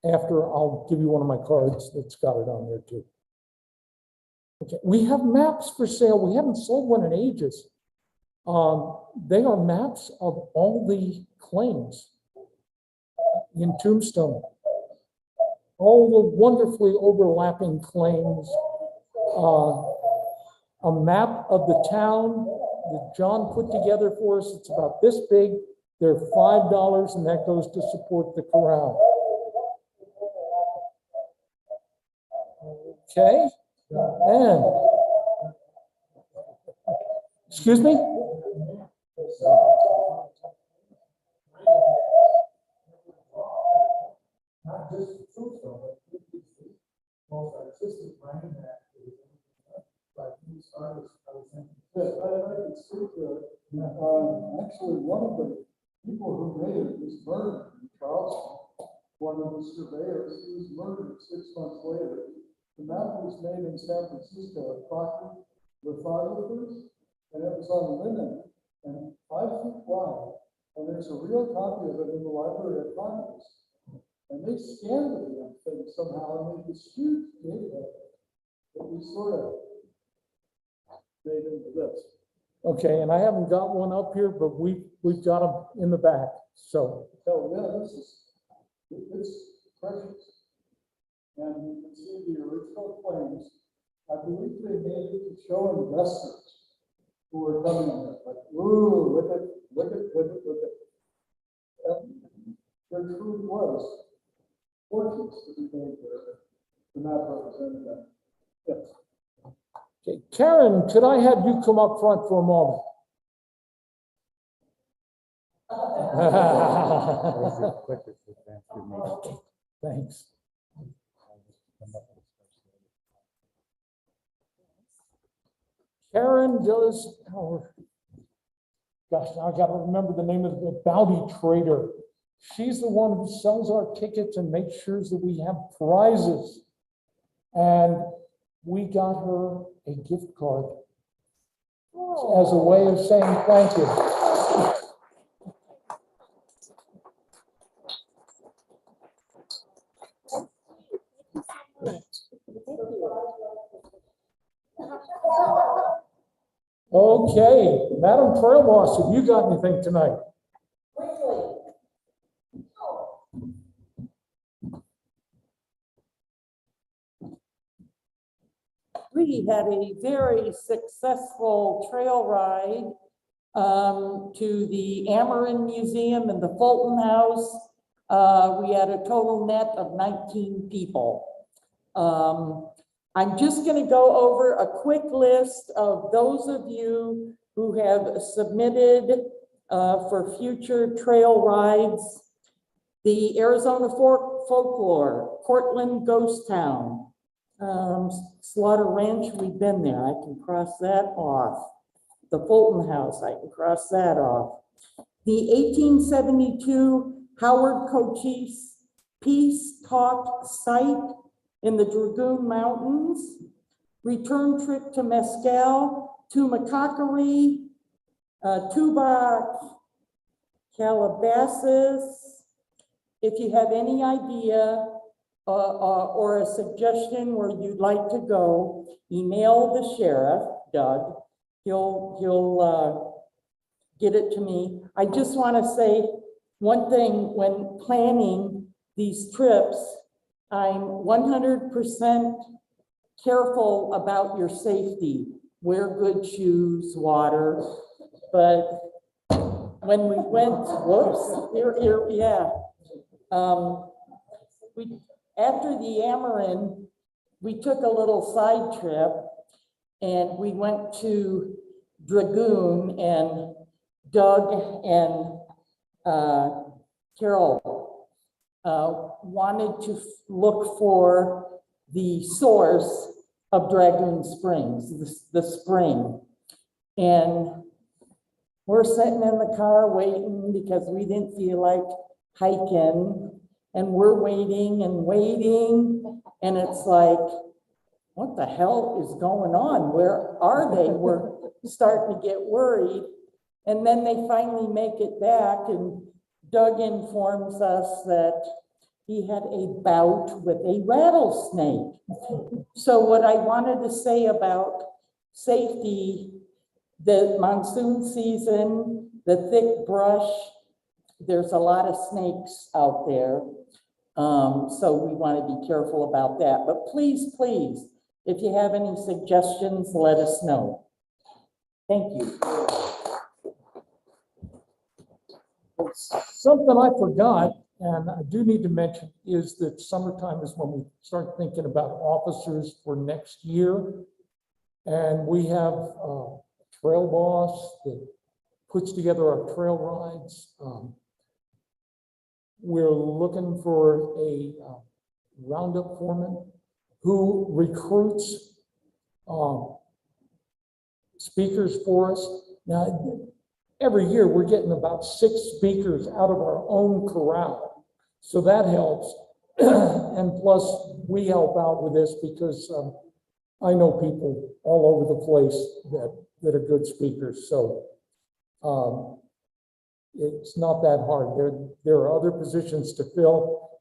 after, I'll give you one of my cards that's got it on there too. Okay, we have maps for sale. We haven't sold one in ages. They are maps of all the claims in Tombstone. All the wonderfully overlapping claims. A map of the town that John put together for us. It's about this big. They're $5, and that goes to support the corral. Okay, and excuse me? Not just Tombstone, but most artistic brand that like these artists, I was thinking. Yes, I could speak to it. Actually, one of the people who made it was murdered in Charleston. One of the surveyors, he was murdered 6 months later. The map was made in San Francisco at Proctor lithographers, and it was on linen and 5 feet wide. And there's a real copy of it in the Library of Congress. And they scanned the damn thing somehow and made this huge data that we sort of made into this. Okay, and I haven't got one up here, but we've got them in the back. So yeah, it's precious. And you can see the original claims. I believe they made it to show investors who were coming in there, like, ooh, look at. There truly was fortunes to be made there. The map represented that. Yes. okay, Karen, could I have you come up front for a moment? Okay, thanks. Karen does, gosh, now I got to remember the name of the Bounty Trader. She's the one who sells our tickets and makes sure that we have prizes. And we got her a gift card as a way of saying thank you. Okay, Madam Trail Boss, have you got anything tonight? We had a very successful trail ride to the Ameren Museum and the Fulton House. We had a total net of 19 people. I'm just going to go over a quick list of those of you who have submitted for future trail rides. The Arizona Folklore, Cortland Ghost Town, Slaughter Ranch, we've been there. I can cross that off. The Fulton House, I can cross that off. The 1872 Howard Cochise Peace Talk Site in the Dragoon Mountains, return trip to Mescal, to Macockery, Tubac, Calabasas. If you have any idea or a suggestion where you'd like to go, email the sheriff, Doug. He'll get it to me. I just want to say one thing when planning these trips. I'm 100% careful about your safety. Wear good shoes, water. But when we went, after the Ameren, we took a little side trip and we went to Dragoon, and Doug and Carol wanted to look for the source of Dragoon Springs, the spring. And we're sitting in the car waiting because we didn't feel like hiking. And we're waiting and waiting. And it's like, what the hell is going on? Where are they? We're starting to get worried. And then they finally make it back, and Doug informs us that he had a bout with a rattlesnake. So what I wanted to say about safety, the monsoon season, the thick brush, there's a lot of snakes out there. So we want to be careful about that. But please, please, if you have any suggestions, let us know. Thank you. Something I forgot, and I do need to mention, is that summertime is when we start thinking about officers for next year. And we have a trail boss that puts together our trail rides. We're looking for a roundup foreman who recruits speakers for us. Now, every year we're getting about 6 speakers out of our own corral. So that helps. And plus we help out with this because I know people all over the place that are good speakers. So it's not that hard. There are other positions to fill.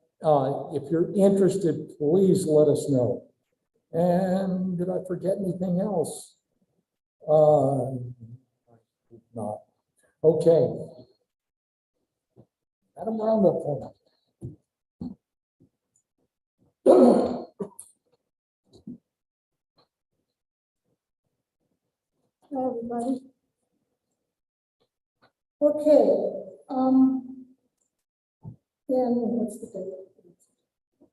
If you're interested, please let us know. And did I forget anything else? Not. Okay. Adam Roundup for Hi, everybody. Okay, in, what's the date?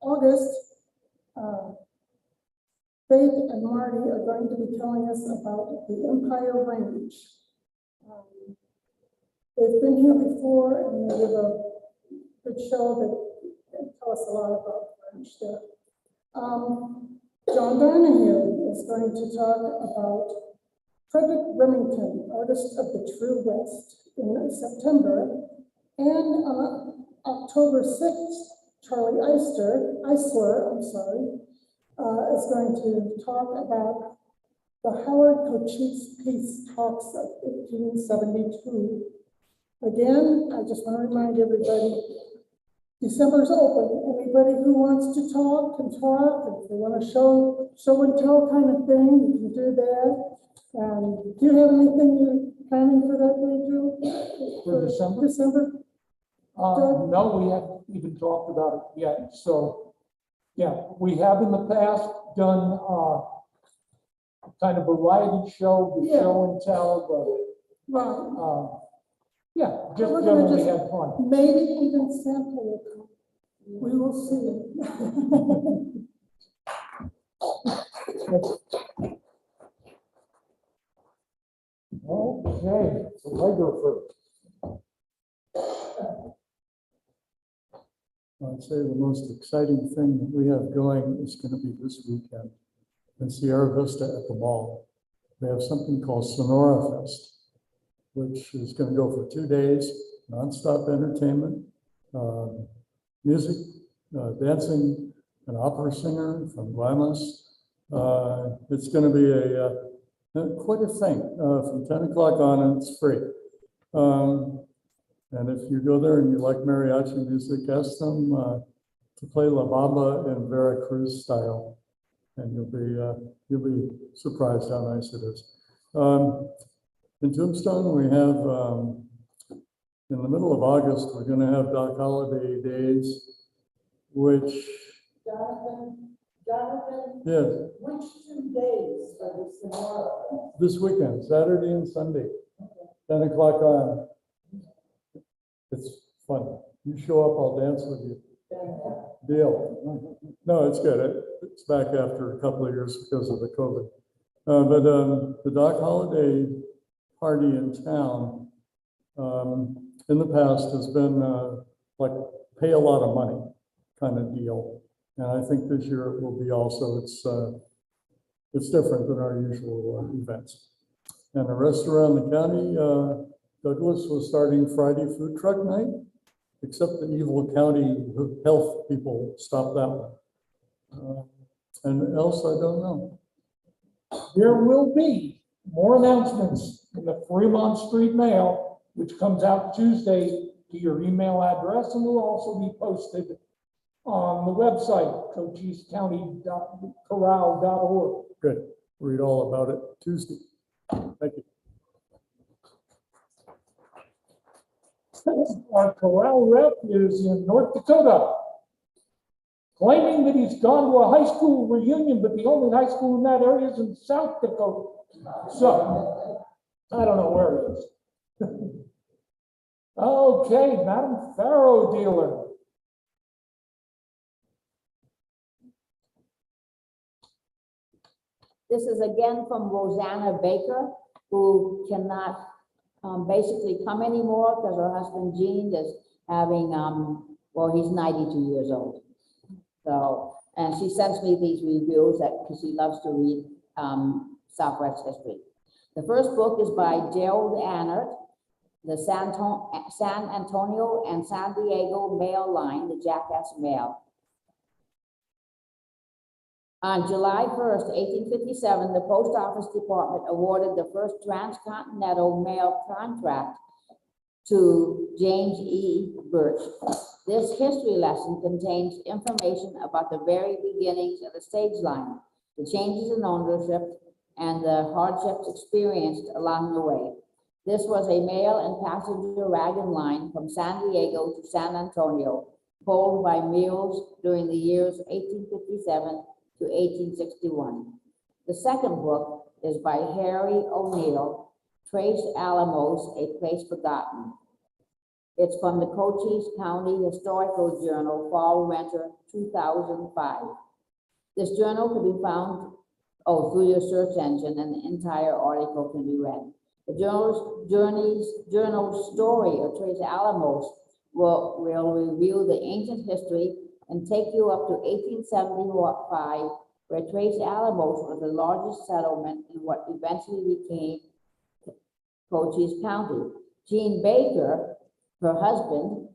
August, Faith and Marty are going to be telling us about the Empire Range. They've been here before and they give a good show that tell us a lot about the ranch there. John Donahue is going to talk about Frederick Remington, Artist of the True West, in September. And October 6th, Charlie Eisler, is going to talk about the Howard Cochise Peace Talks of 1872. Again, I just want to remind everybody, December's open. Anybody who wants to talk can talk. If they want to show and tell kind of thing, you can do that. Do you have anything you're planning for that day, Drew? For December? December? No, we haven't even talked about it yet. So, yeah, we have in the past done kind of variety show, the show and tell, Right. yeah, just We're gonna generally just- have fun. Maybe even Santa will come. We will see. Okay, so Lager first. I'd say the most exciting thing that we have going is going to be this weekend in Sierra Vista at the mall. We have something called Sonora Fest, which is going to go for 2 days, nonstop entertainment, music, dancing, an opera singer from Guaymas. It's going to be quite a thing. From 10 o'clock on, it's free. And if you go there and you like mariachi music, ask them to play La Bamba in Veracruz style, and you'll be surprised how nice it is. In Tombstone, we have in the middle of August, we're going to have Doc Holiday Days, which Jonathan, yes, which 2 days for the Sonora? this weekend, Saturday and Sunday, 10 o'clock on. It's fun. You show up, I'll dance with you. Deal. No, it's good. It's back after a couple of years because of the COVID. But the Doc Holiday party in town in the past has been like pay a lot of money kind of deal. And I think this year it will be also, it's different than our usual events. And the rest around the county, Douglas was starting Friday food truck night, except the evil county health people stopped that one. And else, I don't know. There will be more announcements in the Fremont Street Mail, which comes out Tuesday to your email address and will also be posted on the website, cochisecounty.corral.org. Good. Read all about it Tuesday. Thank you. Our corral rep is in North Dakota, claiming that he's gone to a high school reunion, but the only high school in that area is in South Dakota. So, I don't know where it is. Okay, Madam Faro dealer. This is again from Rosanna Baker, who cannot basically come anymore because her husband Gene is having, well, he's 92 years old. So, and she sends me these reviews because she loves to read Southwest history. The first book is by Gerald Annert, the San Antonio and San Diego Mail Line, the Jackass Mail. On July 1st, 1857, the Post Office Department awarded the first transcontinental mail contract to James E. Birch. This history lesson contains information about the very beginnings of the stage line, the changes in ownership, and the hardships experienced along the way. This was a mail and passenger wagon line from San Diego to San Antonio, pulled by mules during the years 1857 to 1861. The second book is by Harry O'Neill, Trace Alamos, A Place Forgotten. It's from the Cochise County Historical Journal, Fall Winter 2005. This journal can be found through your search engine, and the entire article can be read. The journal's story of Trace Alamos will review the ancient history and take you up to 1875, where Trace Alamos was the largest settlement in what eventually became Cochise County. Jean Baker, her husband,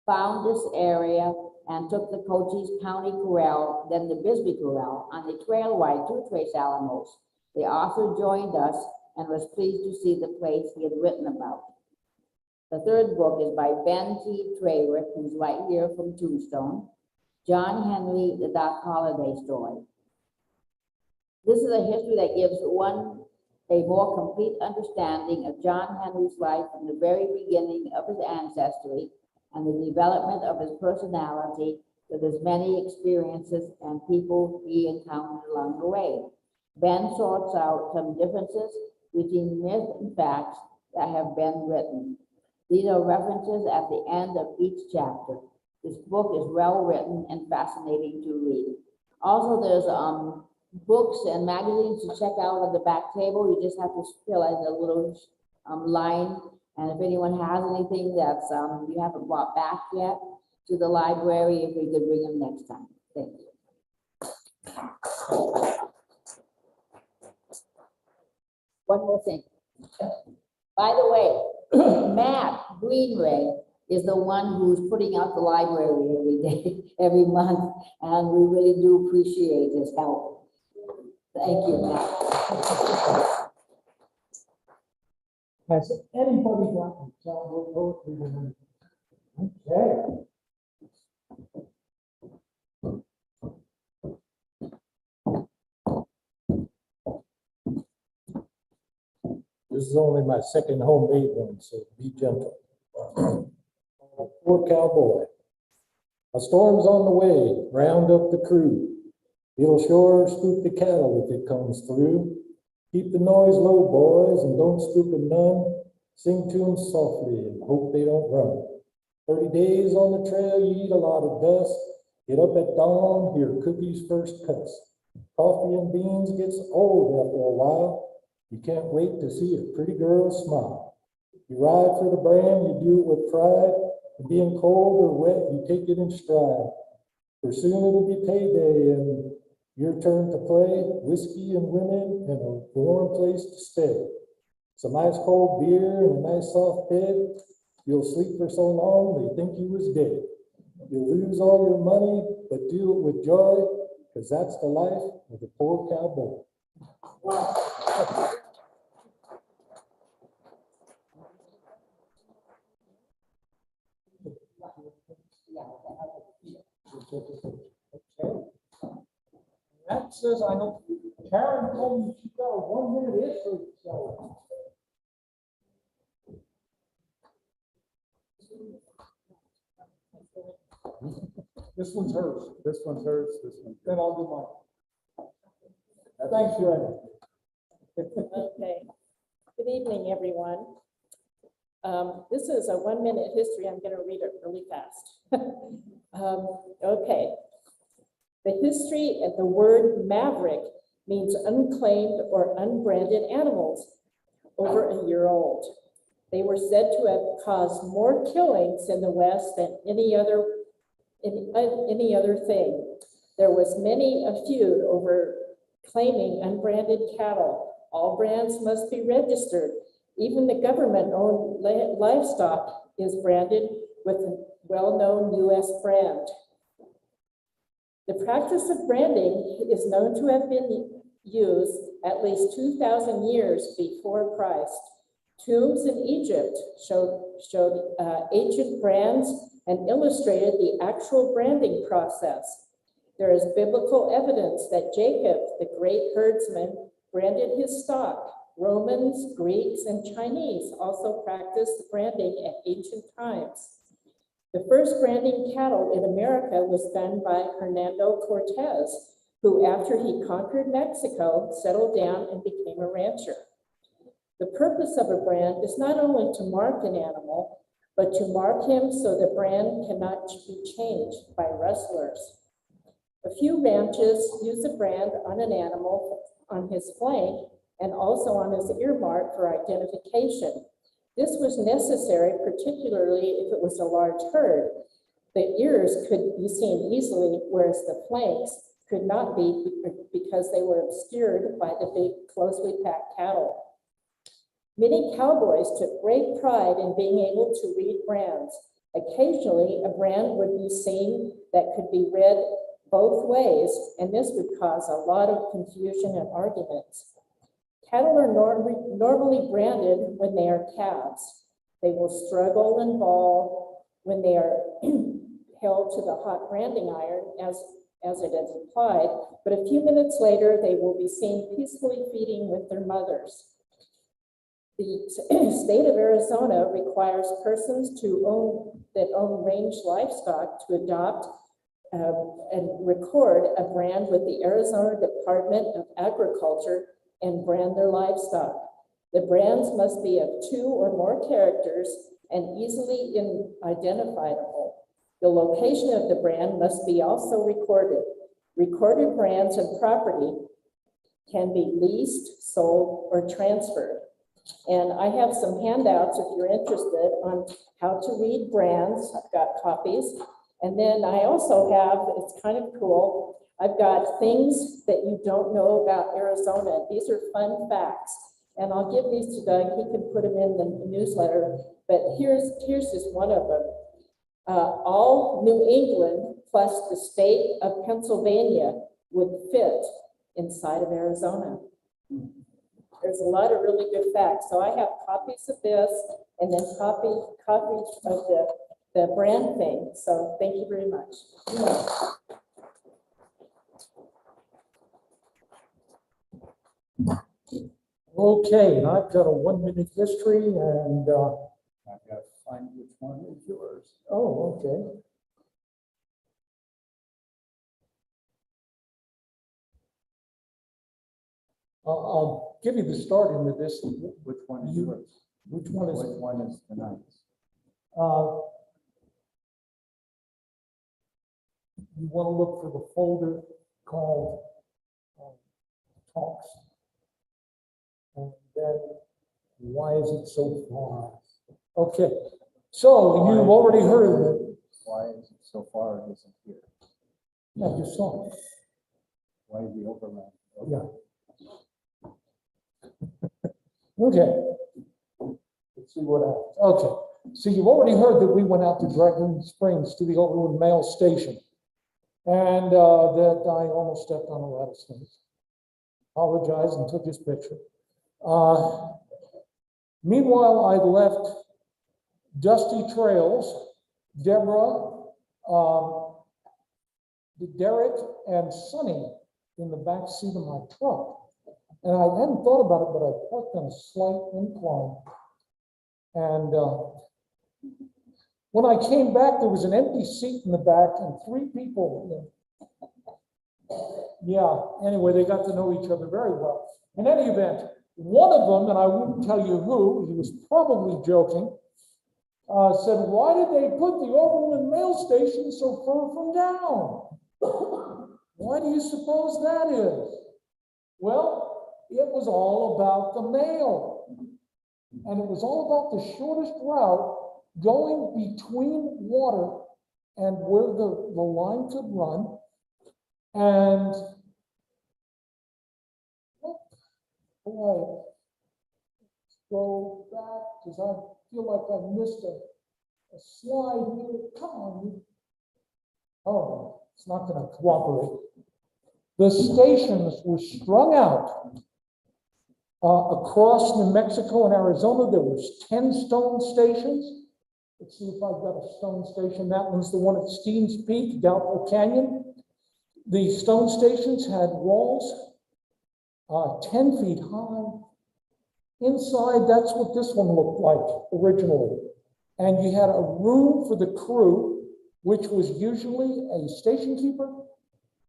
found this area and took the Cochise County Corral, then the Bisbee Corral, on the trail ride to Trace Alamos. The author joined us and was pleased to see the place he had written about. The third book is by Ben T. Trawick, who's right here from Tombstone, John Henry, the Doc Holliday Story. This is a history that gives one a more complete understanding of John Henry's life from the very beginning of his ancestry and the development of his personality with his many experiences and people he encountered along the way. Ben sorts out some differences between myth and facts that have been written. These are references at the end of each chapter. This book is well written and fascinating to read. Also, there's books and magazines to check out on the back table. You just have to fill in a little line. And if anyone has anything that's you haven't brought back yet to the library, if we could bring them next time. Thank you. One more thing. By the way, Matt Greenray is the one who's putting out the library every day, every month, and we really do appreciate his help. Thank you, Matt. Has anybody got a cowboy poetry tonight? Okay. This is only my second homemade one, so be gentle. Poor cowboy. A storm's on the way, round up the crew. It'll sure spook the cattle if it comes through. Keep the noise low, boys, and don't spook them none. Sing to them softly and hope they don't run. 30 days on the trail, you eat a lot of dust. Get up at dawn, hear Cookie's first cuss. Coffee and beans gets old after a while. You can't wait to see a pretty girl smile. You ride for the brand, you do it with pride. And being cold or wet, you take it in stride. For soon it'll be payday and your turn to play. Whiskey and women and a warm place to stay. Some ice cold beer and a nice soft bed. You'll sleep for so long they think you was dead. You'll lose all your money, but do it with joy, because that's the life of the poor cowboy. Wow. Okay. That says, I know, Karen told me she's got a 1-minute history, so. This one's hers. This one's hers, this one's. Then I'll do mine. Thanks, Ray. Okay. Good evening, everyone. This is a 1-minute history. I'm going to read it really fast. Okay. The history of the word maverick means unclaimed or unbranded animals over a year old. They were said to have caused more killings in the West than any other thing. There was many a feud over claiming unbranded cattle. All brands must be registered. Even the government-owned livestock is branded with a well-known U.S. brand. The practice of branding is known to have been used at least 2,000 years before Christ. Tombs in Egypt showed ancient brands and illustrated the actual branding process. There is biblical evidence that Jacob, the great herdsman, branded his stock. Romans, Greeks, and Chinese also practiced branding at ancient times. The first branding cattle in America was done by Hernando Cortez, who, after he conquered Mexico, settled down and became a rancher. The purpose of a brand is not only to mark an animal, but to mark him so the brand cannot be changed by rustlers. A few ranches use a brand on an animal on his flank and also on his earmark for identification. This was necessary, particularly if it was a large herd. The ears could be seen easily, whereas the flanks could not be because they were obscured by the big, closely packed cattle. Many cowboys took great pride in being able to read brands. Occasionally, a brand would be seen that could be read both ways, and this would cause a lot of confusion and arguments. Cattle are normally branded when they are calves. They will struggle and bawl when they are held to the hot branding iron as it is applied, but a few minutes later, they will be seen peacefully feeding with their mothers. The state of Arizona requires persons that own range livestock to adopt and record a brand with the Arizona Department of Agriculture and brand their livestock. The brands must be of 2 or more characters and easily identifiable. The location of the brand must be also recorded. Recorded brands and property can be leased, sold, or transferred. And I have some handouts if you're interested on how to read brands. I've got copies. And then I also have, it's kind of cool, I've got things that you don't know about Arizona. These are fun facts. And I'll give these to Doug. He can put them in the newsletter. But here's just one of them. All New England plus the state of Pennsylvania would fit inside of Arizona. There's a lot of really good facts. So I have copies of this and then copies of the brand thing. So thank you very much. Okay, and I've got a 1-minute history and, I've got to find which one is yours. oh, okay. I'll give you the start into this. Which one is yours? Which one is Which one is tonight's? You want to look for the folder called Talks. And then, why is it so far? Okay, so you've already heard of it. Why is it so far it isn't here? I just saw it. Why is the overlap? Yeah. Okay. Let's see what happens. Okay, so you've already heard that we went out to Dragoon Springs to the Overland Mail Station. And that I almost stepped on a rattlesnake. Apologized and took his picture. Meanwhile, I left Dusty Trails, Deborah, Derek and Sonny in the back seat of my truck. And I hadn't thought about it, but I parked on a slight incline. And when I came back, there was an empty seat in the back and 3 people. Yeah, anyway, they got to know each other very well. In any event, one of them, and I wouldn't tell you who, he was probably joking, said, why did they put the Overland mail station so far from town? Why do you suppose that is? Well, it was all about the mail. And it was all about the shortest route going between water and where the line could run. And boy, go back, because I feel like I missed a slide here. Come on. Oh, it's not going to cooperate. The stations were strung out across New Mexico and Arizona. There was 10 stone stations. Let's see if I've got a stone station. That one's the one at Steens Peak, Doubtful Canyon. The stone stations had walls 10 feet high. Inside, that's what this one looked like originally. And you had a room for the crew, which was usually a station keeper,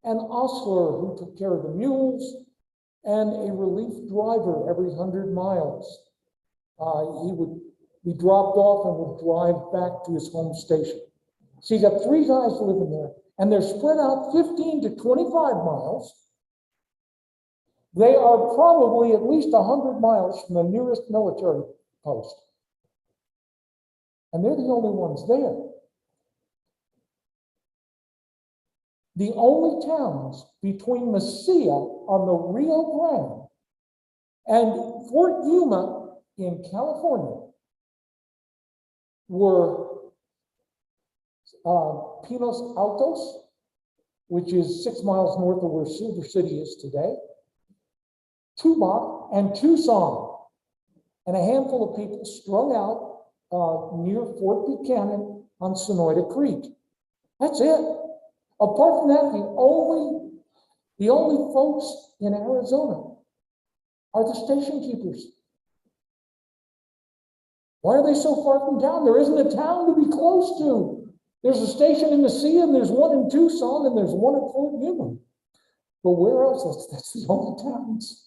an ostler who took care of the mules, and a relief driver every 100 miles. He would be dropped off and would drive back to his home station. So you got 3 guys living there, and they're spread out 15 to 25 miles. They are probably at least 100 miles from the nearest military post. And they're the only ones there. The only towns between Mesilla on the Rio Grande and Fort Yuma in California were Pinos Altos, which is 6 miles north of where Silver City is today, Tubac, and Tucson, and a handful of people strung out near Fort Buchanan on Sonoyta Creek. That's it. Apart from that, the only folks in Arizona are the station keepers. Why are they so far from town? There isn't a town to be close to. There's a station in Mesilla, and there's one in Tucson, and there's one at Fort Yuma. But where else? That's the only towns.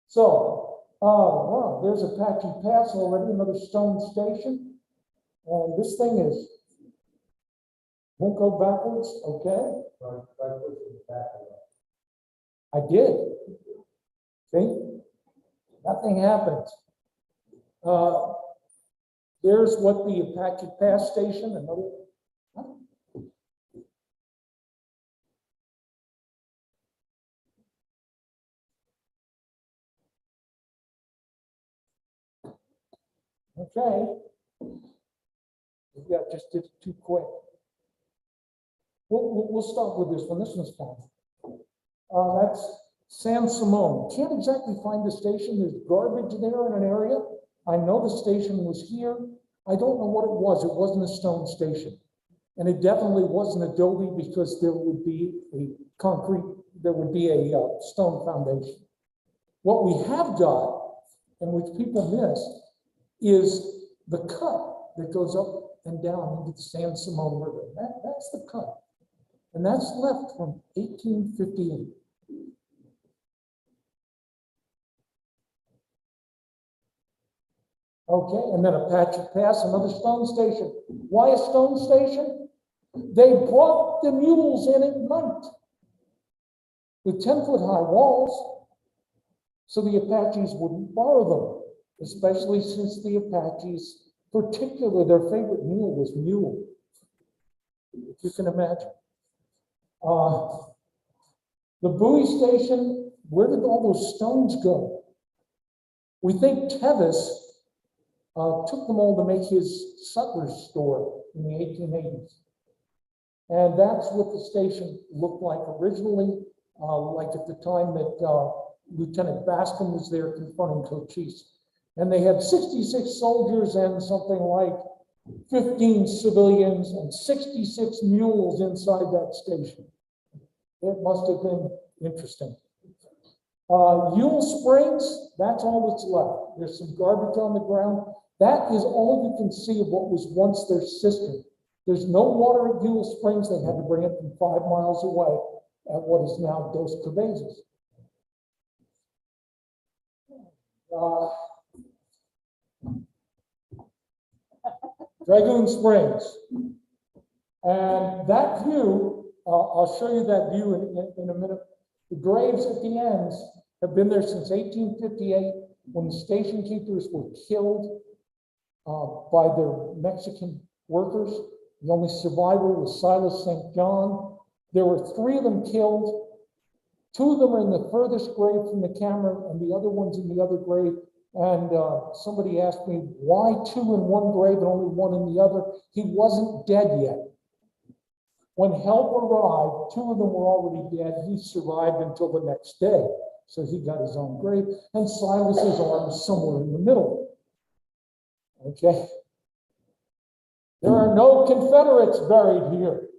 So, wow, there's Apache Pass already, another stone station. And this thing is, won't go backwards, okay? I did. See? Nothing happens. There's what the Apache Pass station, another. Okay. Yeah, just did it too quick. We'll stop with this one. This one's fine. That's San Simon. Can't exactly find the station. There's garbage there in an area. I know the station was here. I don't know what it was. It wasn't a stone station. And it definitely wasn't adobe because there would be a stone foundation. What we have got, and which people miss, is the cut that goes up and down into the San Simon River. That's the cut. And that's left from 1858. Okay, and then Apache Pass, another stone station. Why a stone station? They brought the mules in at night with 10-foot high walls, so the Apaches wouldn't borrow them, especially since the Apaches, particularly their favorite mule was mule, if you can imagine. The buoy station, where did all those stones go? We think Tevis took them all to make his sutler's store in the 1880s. And that's what the station looked like originally, like at the time that Lieutenant Bascom was there confronting Cochise. And they had 66 soldiers and something like 15 civilians and 66 mules inside that station. It must have been interesting. Yule Springs, that's all that's left. There's some garbage on the ground. That is all you can see of what was once their cistern. There's no water at Yule Springs. They had to bring it from 5 miles away at what is now Dos Cabezas. Dragoon Springs. And that view, I'll show you that view in a minute. The graves at the ends have been there since 1858 when the station keepers were killed by their Mexican workers. The only survivor was Silas St. John. There were 3 of them killed. 2 of them are in the furthest grave from the camera, and the other one's in the other grave. And somebody asked me, why 2 in one grave and only 1 in the other? He wasn't dead yet. When help arrived, 2 of them were already dead. He survived until the next day. So he got his own grave, and Silas's arm is somewhere in the middle. Okay. There are no Confederates buried here.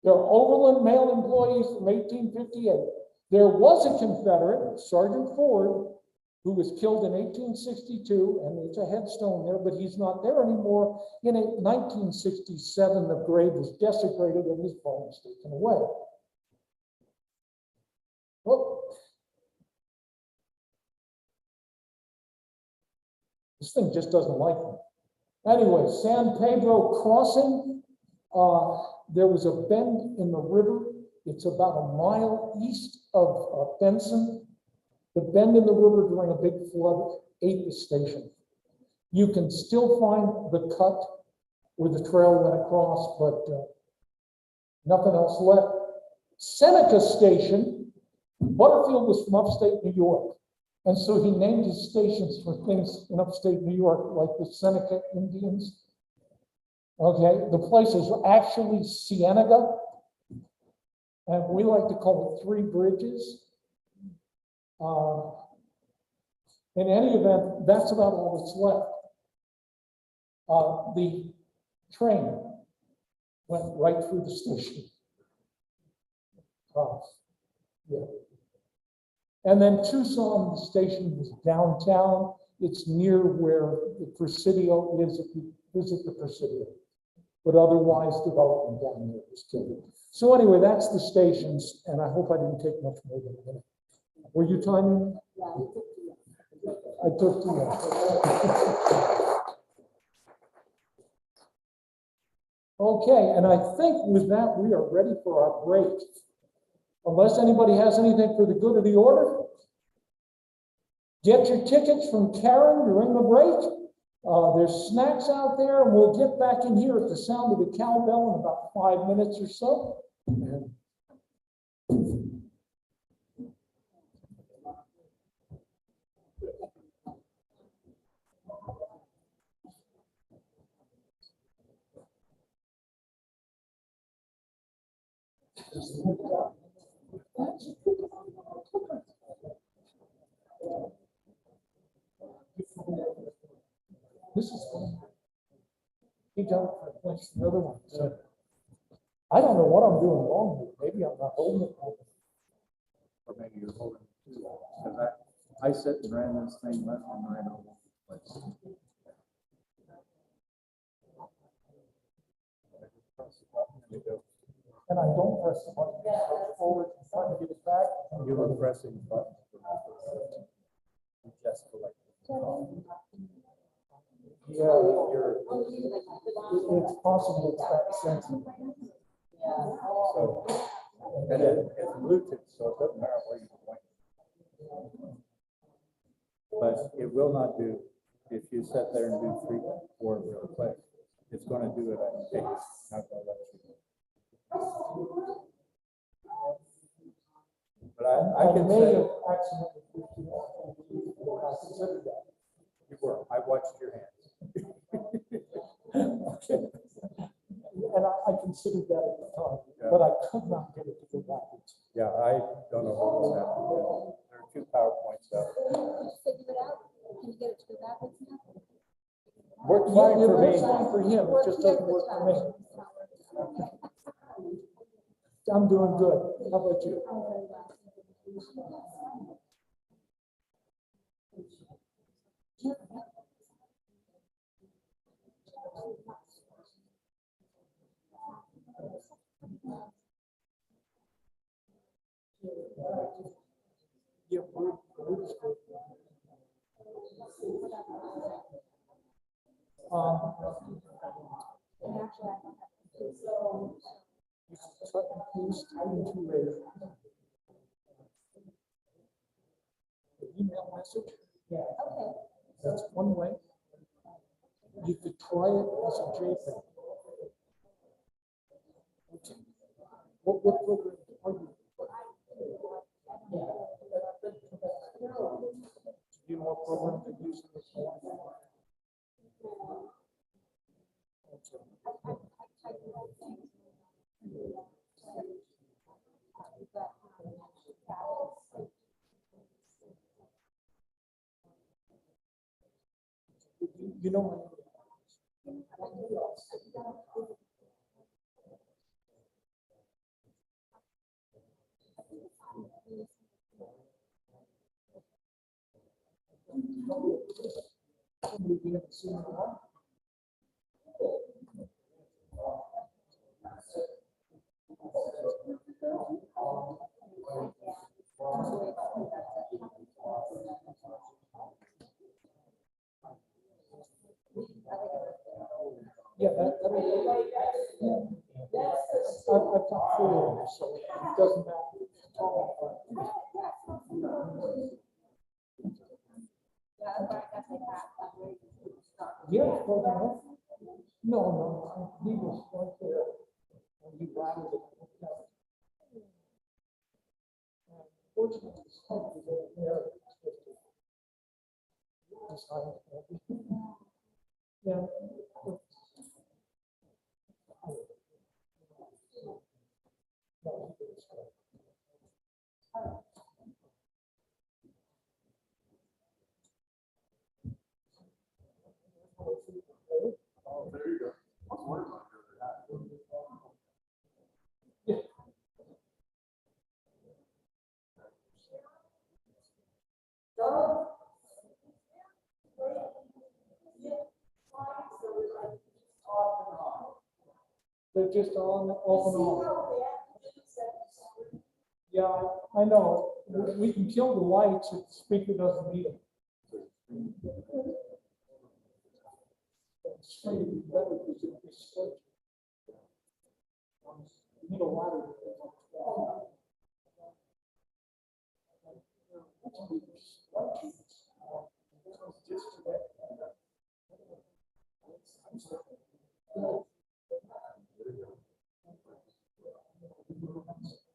They're Overland Mail employees from 1858. There was a Confederate, Sergeant Ford, who was killed in 1862, and there's a headstone there, but he's not there anymore. In 1967, the grave was desecrated and his bones taken away. Well, this thing just doesn't like me. Anyway, San Pedro Crossing, there was a bend in the river. It's about a mile east of Benson. The bend in the river during a big flood ate the station. You can still find the cut where the trail went across, but nothing else left. Seneca Station, Butterfield was from upstate New York. And so he named his stations for things in upstate New York, like the Seneca Indians. Okay, the place is actually Cienega, and we like to call it 3 Bridges. In any event, that's about all that's left. The train went right through the station. Yeah. And then Tucson, the station was downtown. It's near where the Presidio is if you visit the Presidio. But otherwise, development down there is still. So anyway, that's the stations, and I hope I didn't take much more than a minute. Were you timing? I took 2 minutes. Okay, and I think with that, we are ready for our break. Unless anybody has anything for the good of the order, get your tickets from Karen during the break. There's snacks out there, and we'll get back in here at the sound of the cowbell in about 5 minutes or so. This is fun. He jumped for the other one. So I don't know what I'm doing wrong here. Maybe I'm not holding it right. Or maybe you're holding it too long. Because I sit and ran this thing left and right over the place. And I don't press the button. I go forward and try to get it back. You were pressing the button. Just like. Yeah, it's possible it's that sensitive. So, and it's Bluetooth, so it doesn't matter where you point. But it will not do, if you sit there and do 3, 4 real quick, it's going to do it at a pace, not going to let you. But I can may say, have accidentally I considered that. you were, I watched your hands. Okay. And I considered that at the time, Yeah. but I could not get it to go backwards. Yeah, I don't know what was happening. There are 2 PowerPoints up. Figure it out. Can you get it to go backwards now? Worked Yeah, fine it for works me. fine for him, it just doesn't work for me. I'm doing good. How about you? Yeah. You can cut and paste into an email message. Okay. That's one way. You could try it as a JPEG. Okay. What program are you? Do you know what program to use in this one? You know what? We haven't seen in a while. Yeah, I've got 4 of them, so it doesn't matter. Yeah, it's broken off. No, he was right there. And he rattled it. Fortunately, it's not there. Yeah. They're just on, off and on. Yeah, I know. We can kill the lights if the speaker doesn't need them. It's going to be better because it'll be straight. You need a ladder.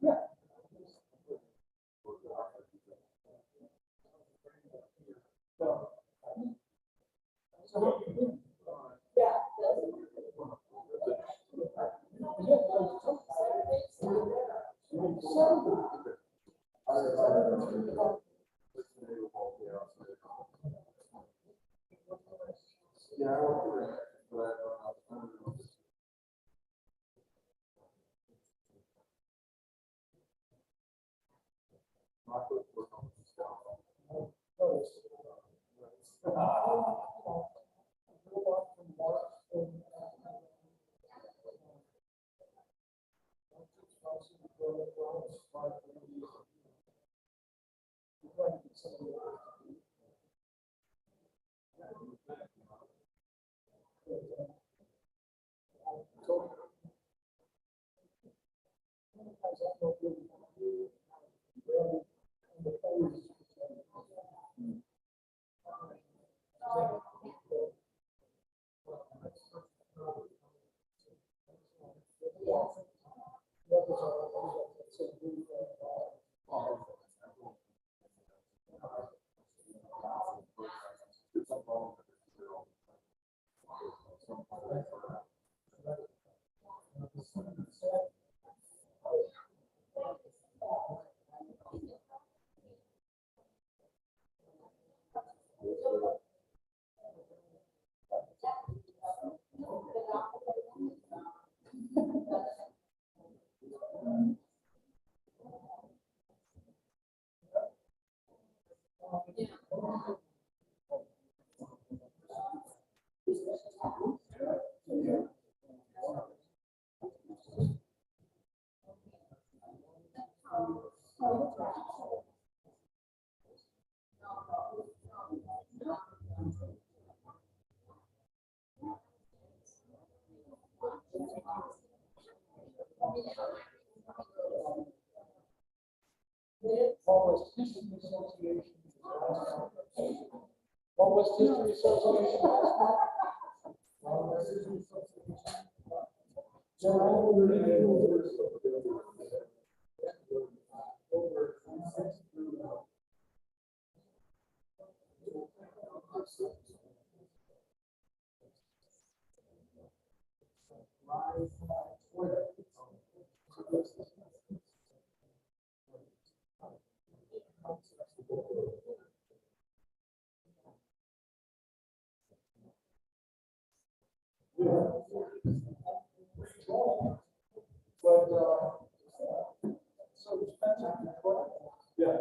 Yeah. What was History Association? But, so it depends on what. Yeah.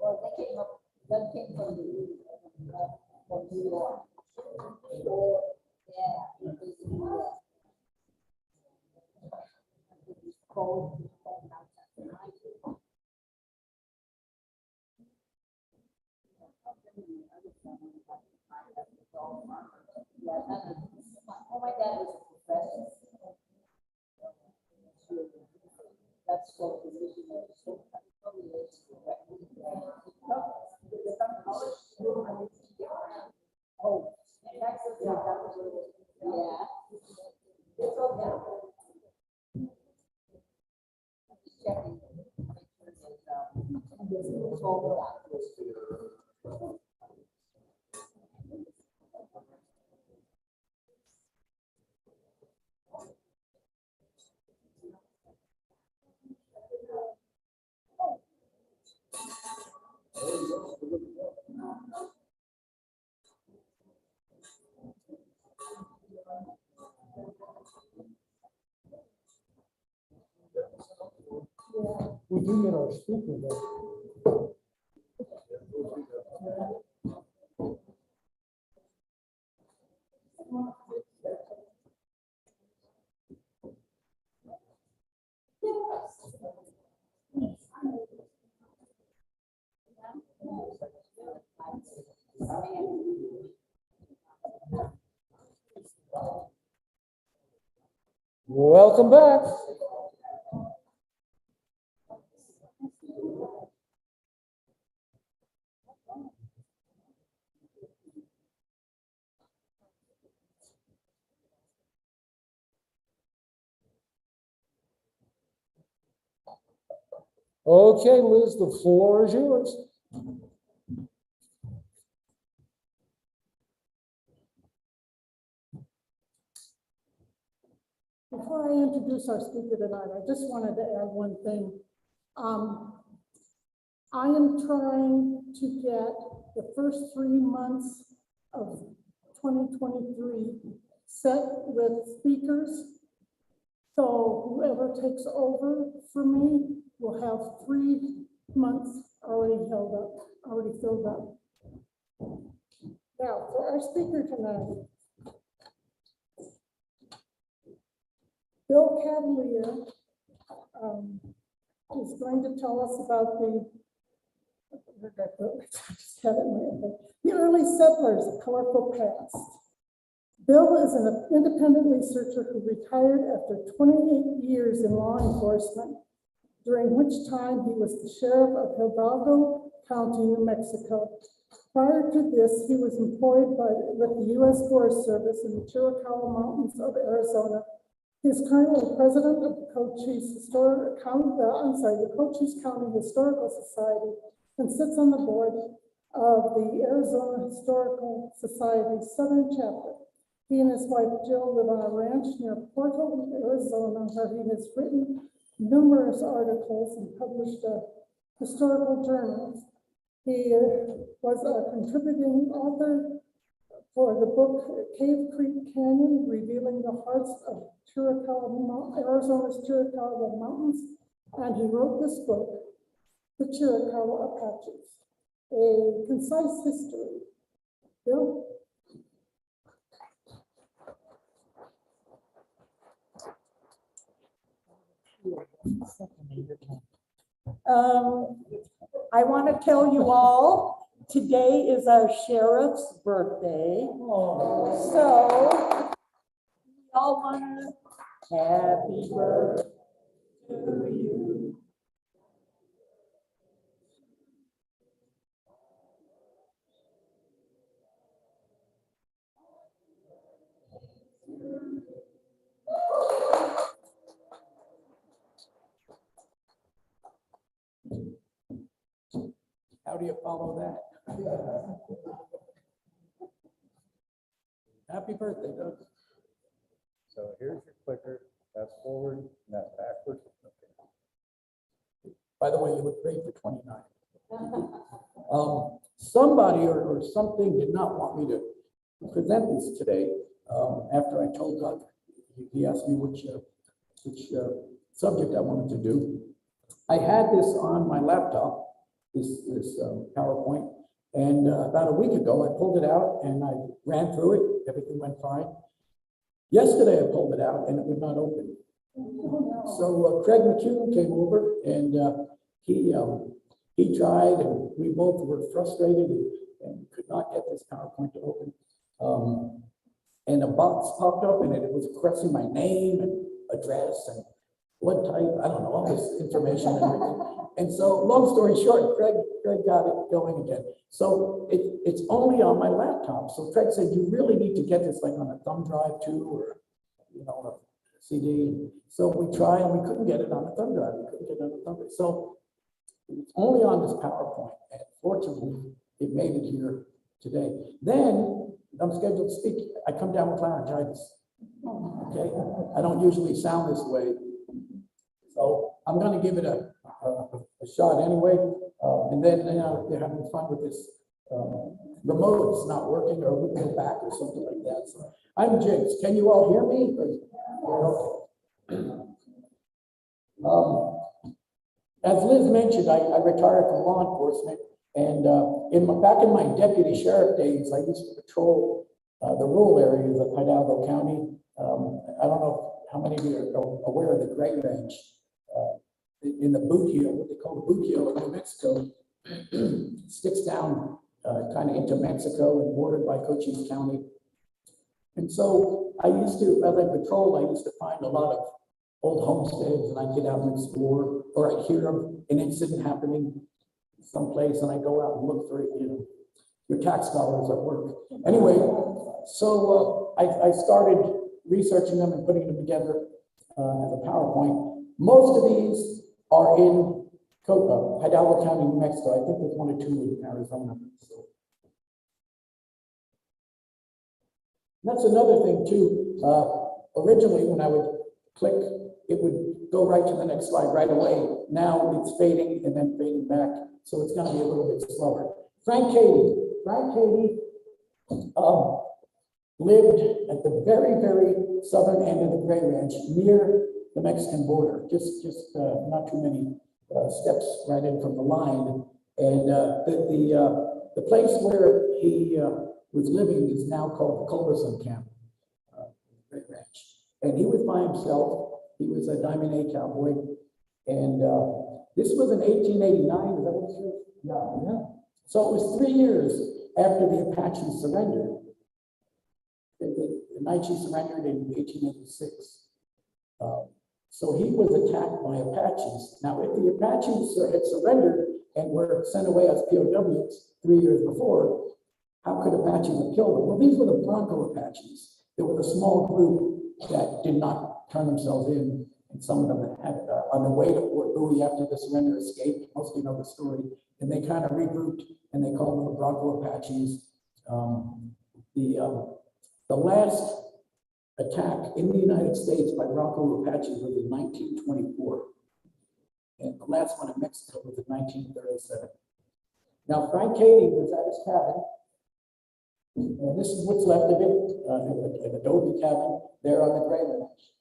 Well, that came from from New York. Yeah, it was New York. It was cold. Yeah, oh, my dad was a professor. That's what position was. Oh, Texas, yeah. It's okay. Just checking. It's all done. We do get our speaker though. Welcome back. Okay, Liz, the floor is yours. Before I introduce our speaker tonight, I just wanted to add one thing. I am trying to get the first 3 months of 2023 set with speakers. So whoever takes over for me will have 3 months already filled up. Now, for our speaker tonight, Bill Cavalier is going to tell us about the early settlers, a colorful past. Bill is an independent researcher who retired after 28 years in law enforcement, during which time he was the sheriff of Hidalgo County, New Mexico. Prior to this, he was employed with the U.S. Forest Service in the Chiricahua Mountains of Arizona. He is currently president of the Cochise County Historical Society and sits on the board of the Arizona Historical Society Southern Chapter. He and his wife Jill live on a ranch near Portal, Arizona, where he has written numerous articles and published historical journals. He was a contributing author for the book Cave Creek Canyon, Revealing the Hearts of Arizona's Chiricahua Mountains, and he wrote this book, The Chiricahua Apaches, a concise history. Bill? I want to tell you all, today is our sheriff's birthday. So we all want to happy birthday to you. How do you follow that? Happy birthday, Doug. So here's your clicker, that's forward, and that's backward. Okay. By the way, you look great for 29. Somebody or something did not want me to present this today. After I told Doug, he asked me which subject I wanted to do. I had this on my laptop, this PowerPoint, and about a week ago, I pulled it out and I ran through it. Everything went fine. Yesterday, I pulled it out and it would not open. So Craig McCune came over and he tried, and we both were frustrated and could not get this PowerPoint to open. And a box popped up and it was pressing my name and address and blood type, I don't know, all this information and everything. And so, long story short, Craig got it going again. So it's only on my laptop. So Craig said, you really need to get this like on a thumb drive too, or a CD. So we tried and we couldn't get it on a thumb drive. We couldn't get it on a thumb drive. So it's only on this PowerPoint. And fortunately, it made it here today. Then I'm scheduled to speak. I come down with laryngitis. Okay, I don't usually sound this way. So I'm going to give it a shot anyway, and then they're having fun with this. Remote is not working, or we go back or something like that. So I'm James. Can you all hear me? As Liz mentioned, I retired from law enforcement, and back in my deputy sheriff days, I used to patrol the rural areas of Hidalgo County. I don't know how many of you are aware of the Gray Ranch. In the boot heel, what they call the boot heel of New Mexico, sticks down kind of into Mexico and bordered by Cochise County. And so I used to, as I patrolled, I used to find a lot of old homesteads, and I'd get out and explore, or I'd hear of an incident happening someplace, and I'd go out and look for it, you know, your tax dollars at work. Anyway, so I started researching them and putting them together as a PowerPoint. Most of these are in Hidalgo County, New Mexico. I think there's one or two in Arizona. So. That's another thing too. Originally, when I would click, it would go right to the next slide right away. Now it's fading and then fading back. So it's going to be a little bit slower. Frank Cady. Frank Cady lived at the very, very southern end of the Gray Ranch near the Mexican border, just not too many steps right in from the line. And the place where he was living is now called the Culberson Camp, Gray Ranch. And he was by himself. He was a Diamond A cowboy. And this was in 1889, is that what it says? Yeah. So it was 3 years after the Apaches surrendered. The Comanche surrendered in 1886. So he was attacked by Apaches. Now, if the Apaches had surrendered and were sent away as POWs 3 years before, how could Apaches have killed them? Well, these were the Bronco Apaches. There was a small group that did not turn themselves in, and some of them had, on the way to Fort Bowie after the surrender, escaped. Most of you know the story. And they kind of regrouped, and they called them the Bronco Apaches. The last attack in the United States by Bronco Apaches was in 1924. And the last one in Mexico was in 1937. Now, Frank Cady was at his cabin, and this is what's left of it, an adobe cabin there on the Gray Ranch.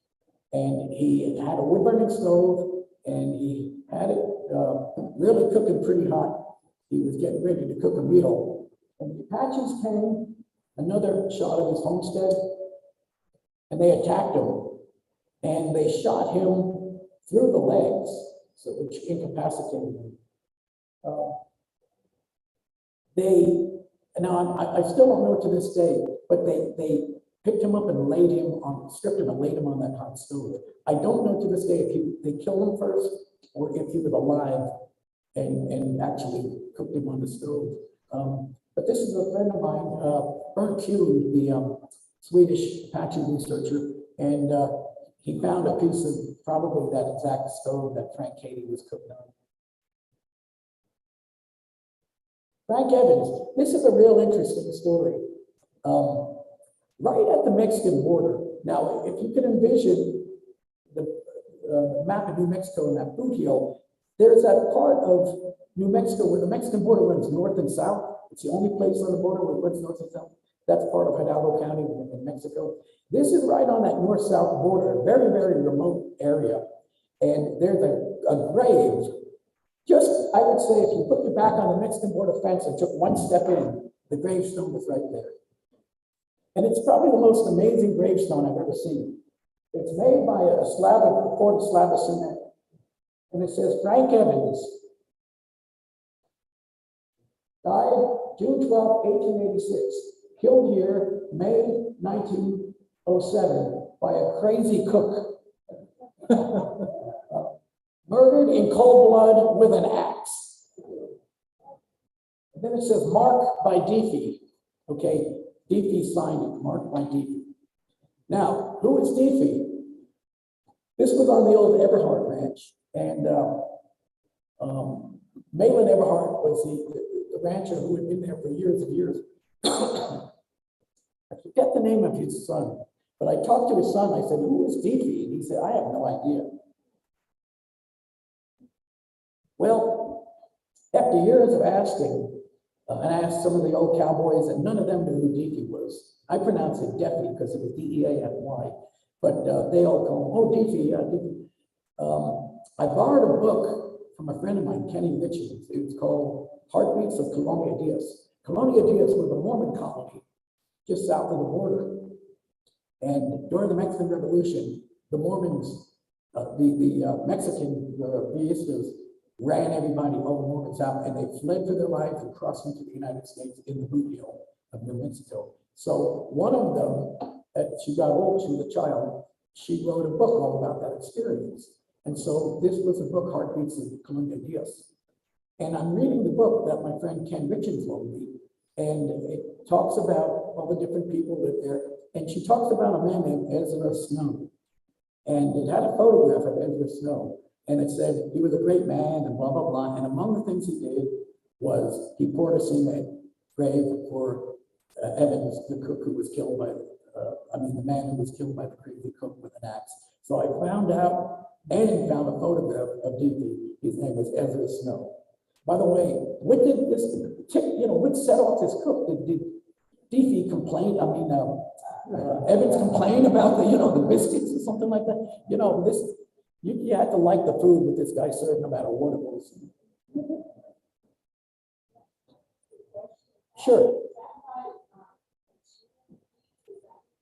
And he had a wood burning stove, and he had it really cooking pretty hot. He was getting ready to cook a meal. And the Apaches came, another shot of his homestead, and they attacked him. And they shot him through the legs, so which incapacitated him. I still don't know to this day, but they picked him up and stripped him and laid him on that hot stove. I don't know to this day if they killed him first or if he was alive and actually cooked him on the stove. But this is a friend of mine, Bernd Kuhn, the Swedish Apache researcher, and he found a piece of probably that exact stove that Frank Cady was cooking on. Frank Evans, this is a real interesting story. Right at the Mexican border. Now, if you can envision the map of New Mexico and that boot heel, there's that part of New Mexico where the Mexican border runs north and south. It's the only place on the border where it runs north and south. That's part of Hidalgo County in Mexico. This is right on that north-south border, a very, very remote area. And there's a grave. Just, I would say, if you put your back on the Mexican border fence and took one step in, the gravestone is right there. And it's probably the most amazing gravestone I've ever seen. It's made by a poured slab of cement. And it says, Frank Evans died June 12, 1886, killed here May 1907 by a crazy cook. Murdered in cold blood with an axe. And then it says, marked by Diffie. Okay, Diffie signed it, marked by Diffie. Now, who is Diffie? This was on the old Eberhard Ranch, and Malin Eberhard was the rancher who had been there for years and years. I forget the name of his son, but I talked to his son. I said, who is Diffie? And he said, I have no idea. Well, after years of asking, and I asked some of the old cowboys, and none of them knew who Diffie was. I pronounce it Deffy because it was D-E-A-F-Y, but they all call him, oh, Diffie, yeah, Diffie. I borrowed a book from a friend of mine, Kenny Mitchell. It was called Heartbeats of Colonia Diaz. Colonia Diaz was a Mormon colony just south of the border. And during the Mexican Revolution, the Mormons, the Mexican Villistas ran everybody, all the Mormons out, and they fled for their lives and crossed into the United States in the boot heel of New Mexico. So one of them she got old, she was a child, she wrote a book all about that experience. And so this was a book, Heartbeats of Colombia Diaz. And I'm reading the book that my friend Ken Richards loaned me, and it talks about all the different people that there. And she talks about a man named Ezra Snow. And it had a photograph of Ezra Snow. And it said he was a great man and blah, blah, blah. And among the things he did was he poured a cement grave for Evans, the cook who was killed by, the man who was killed by the crazy cook with an axe. So I found out and found a photograph of DP. His name was Ezra Snow. By the way, what did this, what set off this cook? Did DP complain? Evans complained about the biscuits or something like that. You had to like the food that this guy served no matter what it was. Sure.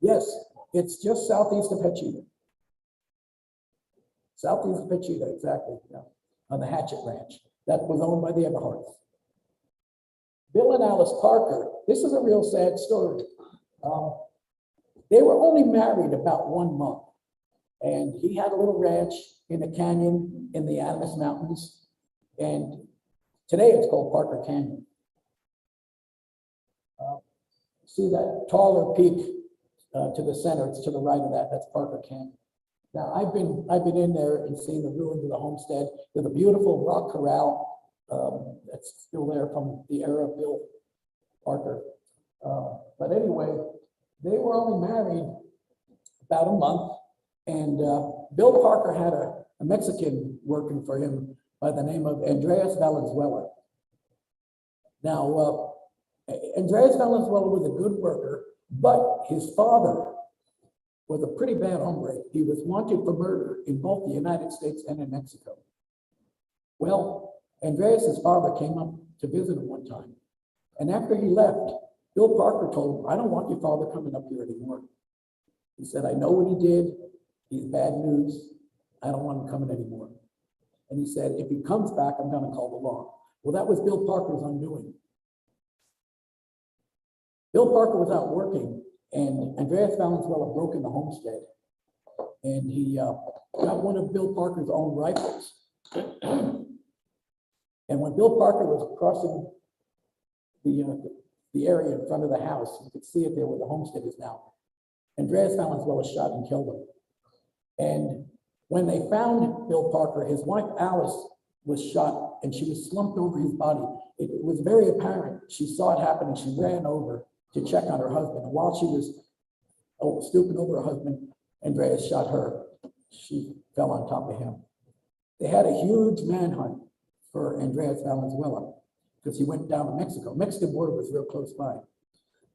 Yes, it's just southeast of Cochise. Southeast of Cochise, exactly, yeah, on the Hatchet Ranch. That was owned by the Everharts. Bill and Alice Parker, this is a real sad story. They were only married about 1 month, and he had a little ranch in a canyon in the Animas Mountains, and today it's called Parker Canyon. See that taller peak to the center, it's to the right of that, that's Parker Canyon. Now, I've been in there and seen the ruins of the homestead. There's a beautiful rock corral that's still there from the era of Bill Parker. But anyway, they were only married about a month, and Bill Parker had a Mexican working for him by the name of Andreas Valenzuela. Now, Andreas Valenzuela was a good worker, but his father was a pretty bad hombre. He was wanted for murder in both the United States and in Mexico. Well, Andreas's father came up to visit him one time, and after he left, Bill Parker told him, "I don't want your father coming up here anymore." He said, "I know what he did. He's bad news. I don't want him coming anymore." And he said, "If he comes back, I'm going to call the law." Well, that was Bill Parker's undoing. Bill Parker was out working, and Andreas Valenzuela broke in the homestead, and he got one of Bill Parker's own rifles. And when Bill Parker was crossing the area in front of the house, you could see it there where the homestead is now, Andreas Valenzuela shot and killed him. And when they found Bill Parker, his wife Alice was shot, and she was slumped over his body. It was very apparent. She saw it happen, and she ran over to check on her husband. And while she was stooping over her husband, Andreas shot her. She fell on top of him. They had a huge manhunt for Andreas Valenzuela because he went down to Mexico. Mexican border was real close by.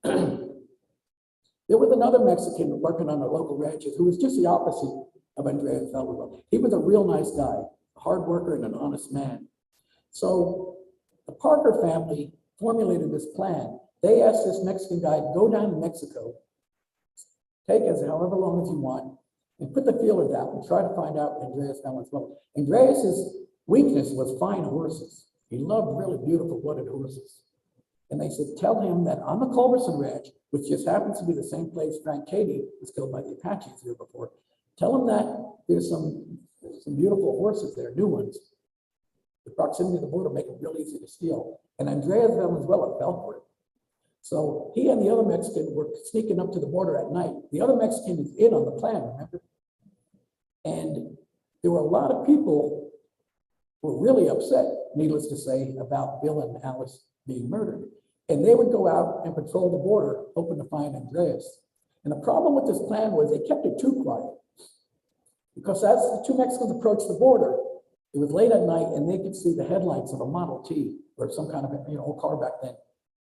There was another Mexican working on the local ranches who was just the opposite of Andreas Valenzuela. He was a real nice guy, a hard worker and an honest man. So the Parker family formulated this plan. They asked this Mexican guy to go down to Mexico, take us however long as you want, and put the feelers out and try to find out Andreas Valenzuela. Andreas's weakness was fine horses. He loved really beautiful blooded horses. And they said, tell him that on the Culberson Ranch, which just happens to be the same place Frank Cady was killed by the Apaches here before, tell him that there's some beautiful horses there, new ones. The proximity of the border make them real easy to steal. And Andreas Valenzuela fell for it. So he and the other Mexican were sneaking up to the border at night. The other Mexican is in on the plan, remember? And there were a lot of people who were really upset, needless to say, about Bill and Alice being murdered. And they would go out and patrol the border, hoping to find Andreas. And the problem with this plan was they kept it too quiet. Because as the two Mexicans approached the border, it was late at night and they could see the headlights of a Model T or some kind of old car back then.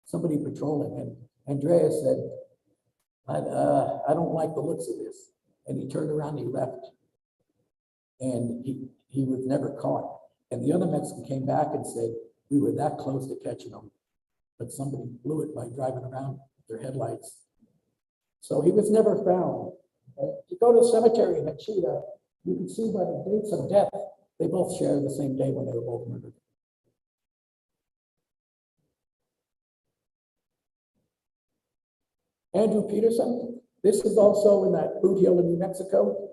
Somebody patrolling, and Andreas said, I don't like the looks of this. And he turned around and he left. And he was never caught. And the other Mexican came back and said, we were that close to catching him, but somebody blew it by driving around with their headlights. So he was never found. If you go to the cemetery in Cochise, you can see by the dates of death, they both share the same day when they were both murdered. Andrew Peterson, This is also in that boot heel in New Mexico.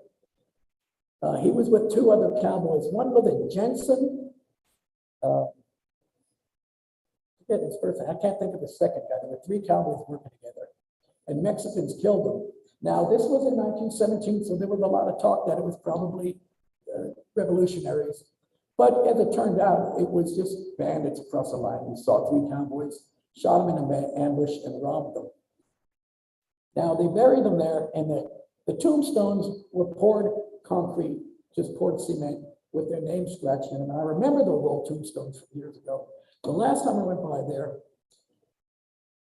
He was with two other cowboys. One was a Jensen. Forget his first name. I can't think of the second guy. There were three cowboys working together, and Mexicans killed them. Now, this was in 1917, so there was a lot of talk that it was probably revolutionaries. But as it turned out, it was just bandits across the line. We saw three cowboys, shot them in an ambush, and robbed them. Now, they buried them there, and the tombstones were poured concrete, just poured cement with their names scratched in them. And I remember those old tombstones from years ago. The last time I went by there,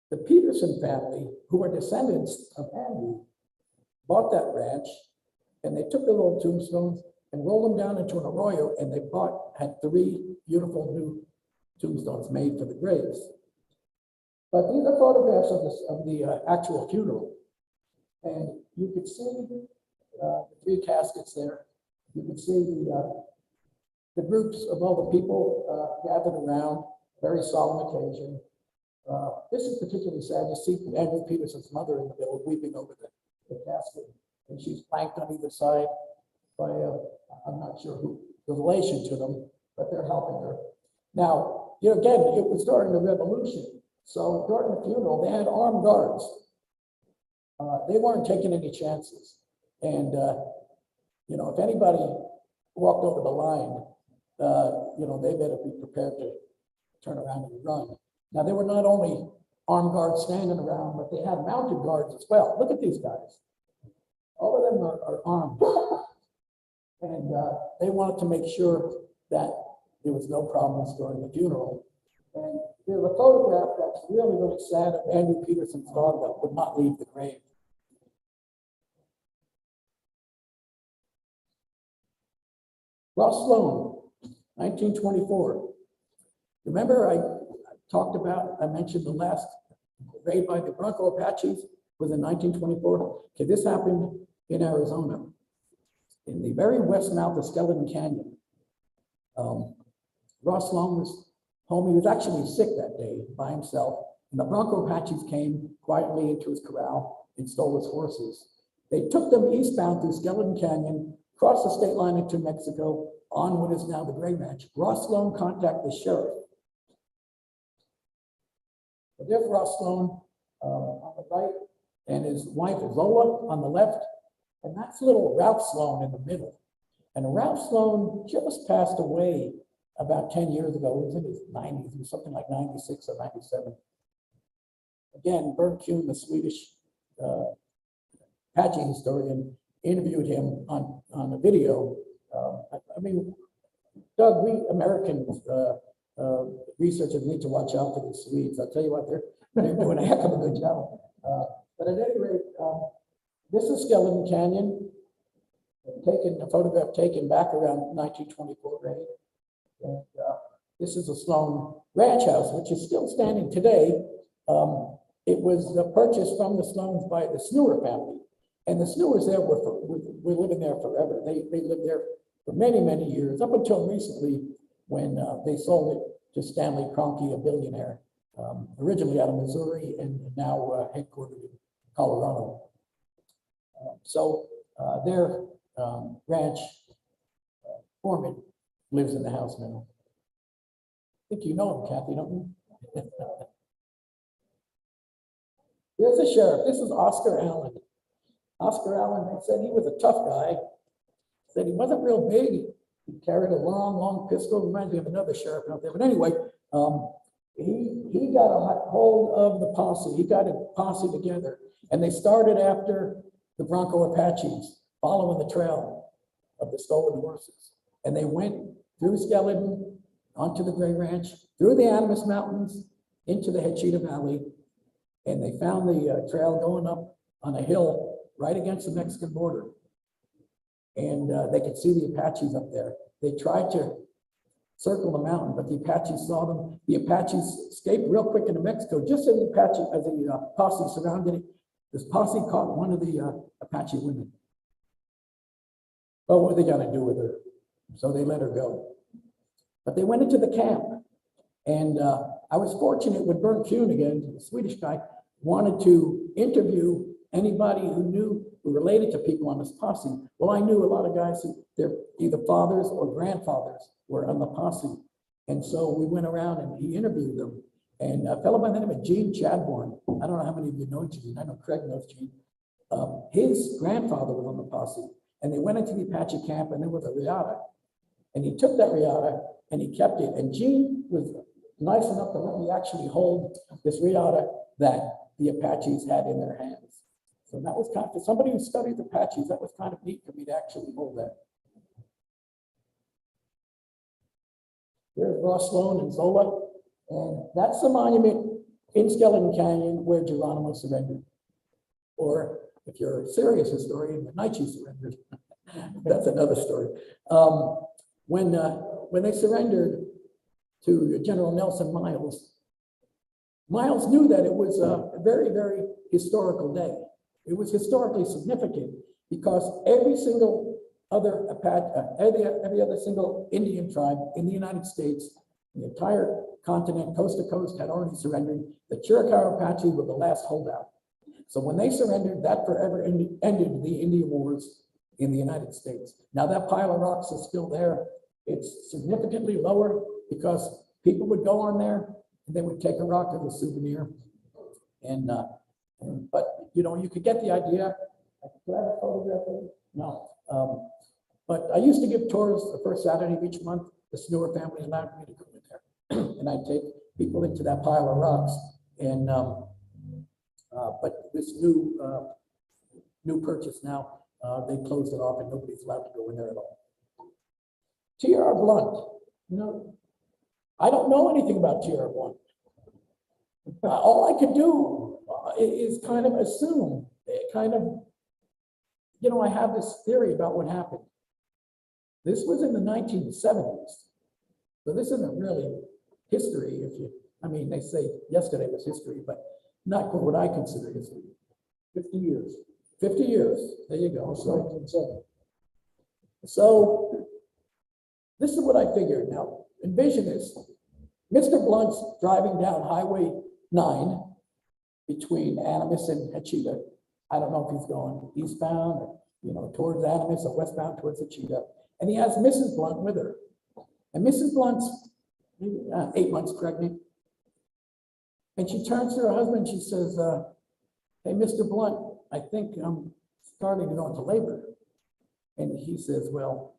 the Peterson family, who are descendants of Andrew, bought that ranch, and they took the little tombstones and rolled them down into an arroyo, and they had three beautiful new tombstones made for the graves. But these are photographs of the actual funeral. And you could see the three caskets there. You could see the groups of all the people gathered around, very solemn occasion. This is particularly sad. You see Andrew Peterson's mother in the middle weeping over the casket. And she's flanked on either side by, I'm not sure who the relation to them, but they're helping her. Now, again, it was during the Revolution. So during the funeral, they had armed guards. They weren't taking any chances. And, if anybody walked over the line, they better be prepared to turn around and run. Now, there were not only armed guards standing around, but they had mounted guards as well. Look at these guys. All of them are armed. And they wanted to make sure that there was no problems during the funeral. And there's a photograph that's really, really sad of Andrew Peterson's dog that would not leave the grave. Ross Sloan, 1924. Remember I mentioned the last raid by the Bronco Apaches was in 1924. Okay, this happened in Arizona, in the very west mouth of Skeleton Canyon. Ross Sloan was home. He was actually sick that day by himself, and the Bronco Apaches came quietly into his corral and stole his horses. They took them eastbound through Skeleton Canyon, crossed the state line into Mexico, on what is now the Gray Ranch. Ross Sloan contacted the sheriff. But there's Ross Sloan on the right, and his wife Zola on the left, and that's little Ralph Sloan in the middle. And Ralph Sloan just passed away about 10 years ago. He was in his 90s, or something like 96 or 97. Again, Bernd Kuhn, the Swedish Apache historian, interviewed him on a video. Doug, we Americans, researchers need to watch out for the Swedes. I'll tell you what, they're doing a heck of a good job. But at any rate, this is Skeleton Canyon, a photograph taken back around 1924 raid. And this is a Sloan ranch house, which is still standing today. It was purchased from the Sloans by the Snewer family. And the Snewers there were living there forever. They lived there for many, many years, up until recently when they sold it to Stanley Kroenke, a billionaire, originally out of Missouri and now headquartered in Colorado. So their ranch foreman lives in the house now. I think you know him, Kathy, don't you? Here's the sheriff. This is Oscar Allen. Oscar Allen, they said he was a tough guy. Said he wasn't real big. He carried a long, long pistol. Reminds me of another sheriff out there. But anyway, he got a hold of the posse. He got a posse together, and they started after the Bronco Apaches, following the trail of the stolen horses. And they went through Skeleton, onto the Gray Ranch, through the Animas Mountains, into the Hechita Valley, and they found the trail going up on a hill right against the Mexican border. And they could see the Apaches up there. They tried to circle the mountain, but the Apaches saw them. The Apaches escaped real quick into Mexico. Just as the posse surrounded it, this posse caught one of the Apache women. Well, what are they gonna do with her? So they let her go. But they went into the camp. And I was fortunate with Bernd Kuhn again, the Swedish guy, wanted to interview anybody who related to people on this posse. Well, I knew a lot of guys who, their either fathers or grandfathers were on the posse. And so we went around and he interviewed them. And a fellow by the name of Gene Chadbourne, I don't know how many of you know Gene, I know Craig knows Gene. His grandfather was on the posse, and they went into the Apache camp, and there was a riata. And he took that riata and he kept it. And Gene was nice enough to let me actually hold this riata that the Apaches had in their hands. So that was kind of, for somebody who studied Apaches, that was kind of neat for me to actually hold that. Here's Ross Sloan and Zola, and that's the monument in Skeleton Canyon where Geronimo surrendered. Or if you're a serious historian, the night he surrendered. That's another story. When they surrendered to General Nelson Miles, Miles knew that it was a very, very historical day. It was historically significant because every other single Indian tribe in the United States, the entire continent, coast to coast, had already surrendered. The Chiricahua Apache were the last holdout. So when they surrendered, that forever ended the Indian Wars in the United States. Now that pile of rocks is still there. It's significantly lower because people would go on there and they would take a rock as a souvenir. But you know, you could get the idea. Could I have a photograph of it? No. But I used to give tours the first Saturday of each month. The Snur family allowed me to go in there. And I'd take people into that pile of rocks. And but this new purchase now, they closed it off and nobody's allowed to go in there at all. T.R. Blunt, you know, I don't know anything about T.R. Blunt. All I could do is kind of assume, you know, I have this theory about what happened. This was in the 1970s. So this isn't really history. I mean, they say yesterday was history, but not what I consider history. 50 years. 50 years. There you go. So this is what I figured. Now, envision this. Mr. Blunt's driving down Highway 9 between Animas and Hachita. I don't know if he's going eastbound or, you know, towards Animas or westbound towards Hachita. And he has Mrs. Blunt with her. And Mrs. Blunt's 8 months pregnant. And she turns to her husband, she says, hey, Mr. Blunt, I think I'm starting to go into labor. And he says, well,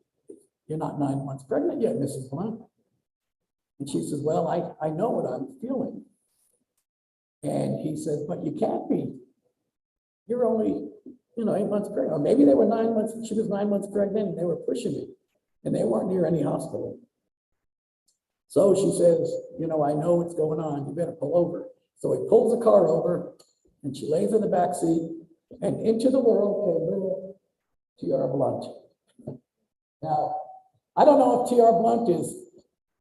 you're not 9 months pregnant yet, Mrs. Blunt. And she says, well, I know what I'm feeling. And he says, but you can't be. You're only, you know, 8 months pregnant. Or maybe they were 9 months, she was 9 months pregnant and they were pushing it. And they weren't near any hospital. So she says, you know, I know what's going on. You better pull over. So he pulls the car over and she lays in the back seat and into the world came little T.R. Blunt. Now, I don't know if T.R. Blunt is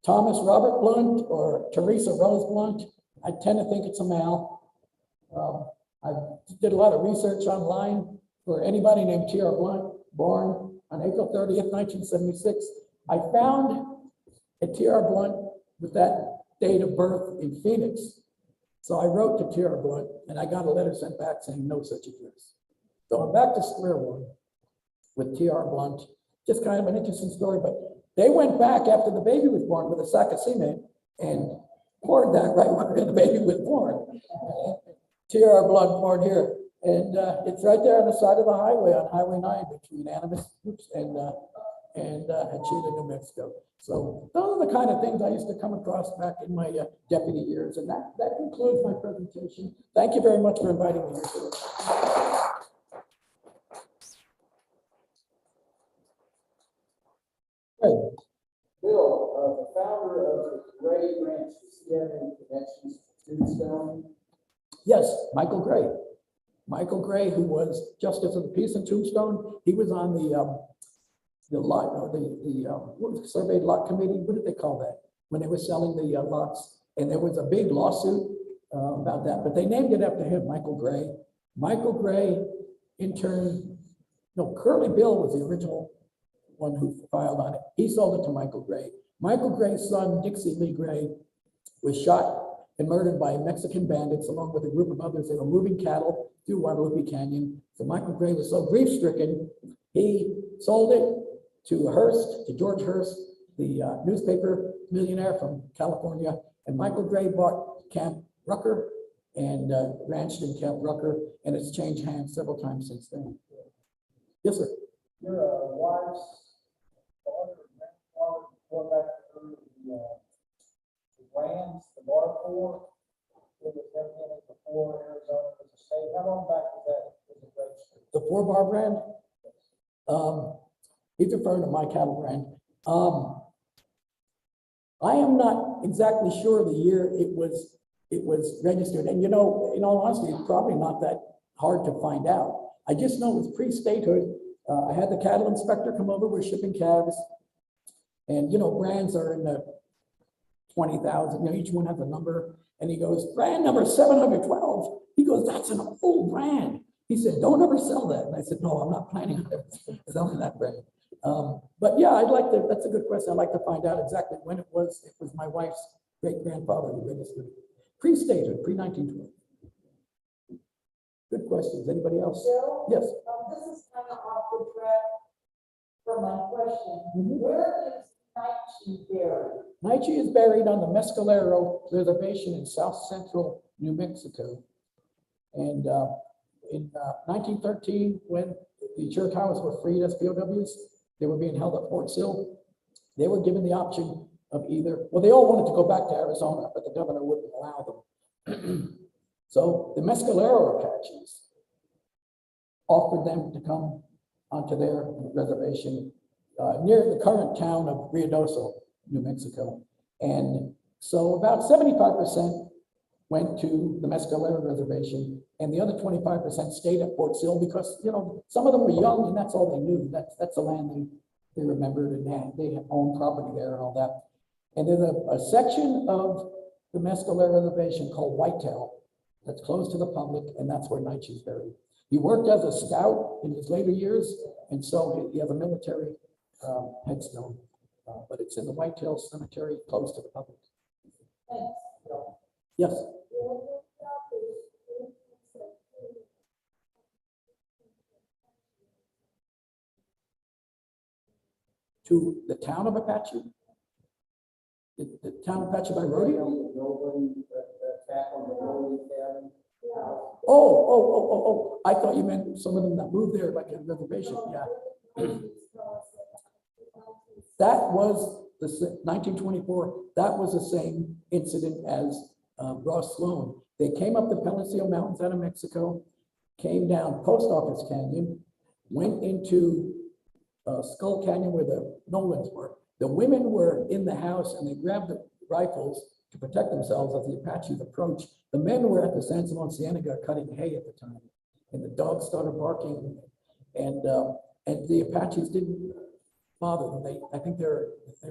Thomas Robert Blunt or Teresa Rose Blunt. I tend to think it's a male. I did a lot of research online for anybody named T.R. Blunt, born on April 30th, 1976. I found a T.R. Blunt with that date of birth in Phoenix. So I wrote to T.R. Blunt and I got a letter sent back saying no such address. So I'm back to square one with T.R. Blunt. Just kind of an interesting story, but they went back after the baby was born with a sack of cement and poured that right where the baby was born. T.R. Blunt poured here. And it's right there on the side of the highway on Highway 9 between Animas and Hachita, New Mexico. So those are the kind of things I used to come across back in my deputy years. And that concludes my presentation. Thank you very much for inviting me here today. Bill, the founder of the Gray Ranch, does he have any connections to Tombstone? Yes, Michael Gray. Michael Gray, who was Justice of the Peace in Tombstone, he was on the surveyed lot committee. What did they call that? When they were selling the lots, and there was a big lawsuit about that, but they named it after him, Michael Gray. Michael Gray, in turn, no, Curly Bill was the original one who filed on it. He sold it to Michael Gray. Michael Gray's son, Dixie Lee Gray, was shot and murdered by Mexican bandits along with a group of others. They were moving cattle through Guadalupe Canyon. So Michael Gray was so grief-stricken, he sold it to Hearst, to George Hearst, the newspaper millionaire from California. And Michael Gray bought Camp Rucker and ranched in Camp Rucker, and it's changed hands several times since then. Yes, sir. Your wife's father and grandfather, going back to the Rams, the bar corps, it was them in it before Arizona was a state. How long back was that? Was it registered? The 4-bar brand? He's referring to my cattle brand. I am not exactly sure the year it was registered. And in all honesty, it's probably not that hard to find out. I just know it was pre-statehood. I had the cattle inspector come over, we're shipping calves. And brands are in the 20,000, each one has a number. And he goes, brand number 712. He goes, that's an old brand. He said, don't ever sell that. And I said, no, I'm not planning on ever selling that brand. But yeah, that's a good question. I'd like to find out exactly when it was. It was my wife's great-grandfather who registered it. Pre-statehood, pre-1920. Good questions. Anybody else? Bill? Yes. This is kind of off the track for my question. Where is Naichi buried? Naichi is buried on the Mescalero Reservation in south central New Mexico. And in 1913, when the Chirocawas were freed as POWs, they were being held at Fort Sill. They were given the option of either, well, they all wanted to go back to Arizona, but the governor wouldn't allow them. So the Mescalero Apaches offered them to come onto their reservation near the current town of Ruidoso, New Mexico. And so about 75% went to the Mescalero Reservation, and the other 25% stayed at Fort Sill because, some of them were young and that's all they knew. That's the land they remembered, and they had owned property there and all that. And there's a section of the Mescalero Reservation called Whitetail that's closed to the public, and that's where Naichi's buried. He worked as a scout in his later years, and so he has a military headstone, but it's in the Whitetail Cemetery, closed to the public. Thanks. Yes. To the town of Apache? The town of Apache by rodeo? Oh, I thought you meant some of them that moved there like a reservation, yeah. That was the 1924, that was the same incident as Ross Sloan. They came up the Palacio Mountains out of Mexico, came down Post Office Canyon, went into Skull Canyon where the Nolans were. The women were in the house and they grabbed the rifles to protect themselves as the Apaches approached. The men were at the San Simon Cienega cutting hay at the time, and the dogs started barking, and the Apaches didn't bother them. I think they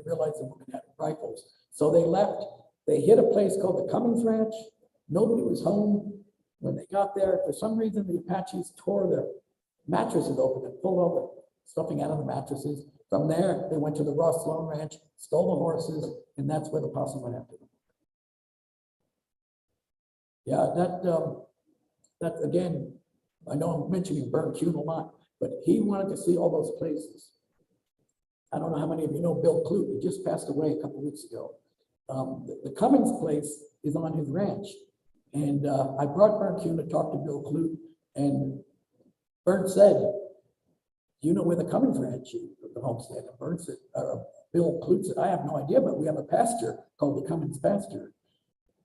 realized the women had rifles, so they left. They hit a place called the Cummings Ranch. Nobody was home when they got there. For some reason, the Apaches tore the mattresses open and pulled all the stuffing out of the mattresses. From there, they went to the Ross Sloan Ranch, stole the horses, and that's where the possum went after them. Yeah, that again, I know I'm mentioning Bern Kuhn a lot, but he wanted to see all those places. I don't know how many of you know Bill Clute. He just passed away a couple of weeks ago. The Cummings place is on his ranch. And I brought Bern Kuhn to talk to Bill Clute, and Bern said, you know where the Cummings Ranch is, the homestead? And Bern said, Bill Clute said, I have no idea, but we have a pasture called the Cummings pasture.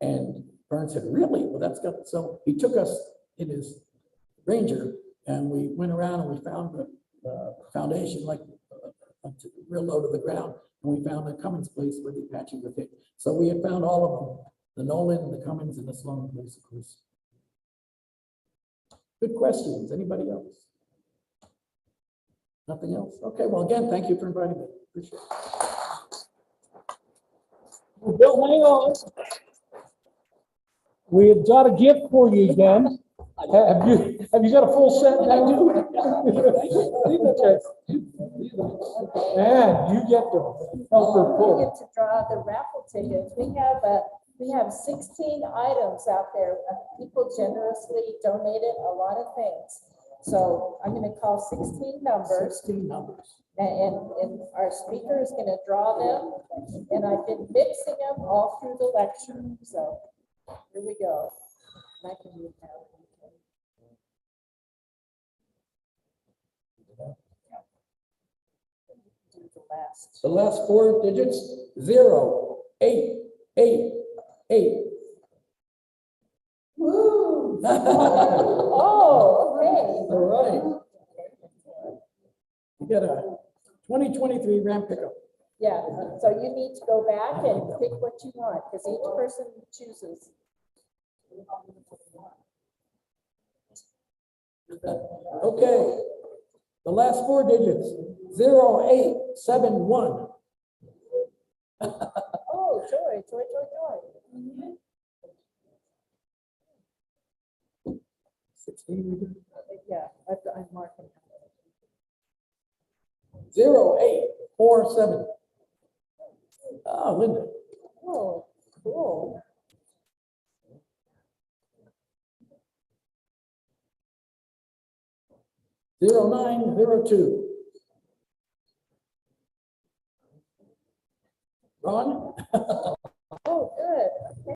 And Bern said, really? Well, that's good. So he took us in his Ranger, and we went around and we found the foundation, like real low to the ground, and we found the Cummings place where the Apache was hit. So we had found all of them, the Nolan, the Cummings, and the Sloan place, of course. Good questions. Anybody else? Nothing else? Okay, well, again, thank you for inviting me. Appreciate it. Well, Bill, hang on. We have got a gift for you again. Have you got a full set now? Okay. And you get to help her We pull. get to draw the raffle tickets. We have We have 16 items out there. People generously donated a lot of things. So I'm gonna call 16 numbers. 16 numbers. And our speaker is gonna draw them, and I've been mixing them all through the lecture, so here we go. And I can move now. Do the last. The last four digits, 0, 8, 8, 8. Woo! Oh, okay. All right. You got a 2023 Ram pickup. Yeah, so you need to go back and pick what you want, because each person chooses. Okay. The last four digits, 0871. Oh, joy, joy, joy, joy. 16. Yeah, I'm marking. 0847. Oh, Linda. Oh, cool. Zero 0902. Ron?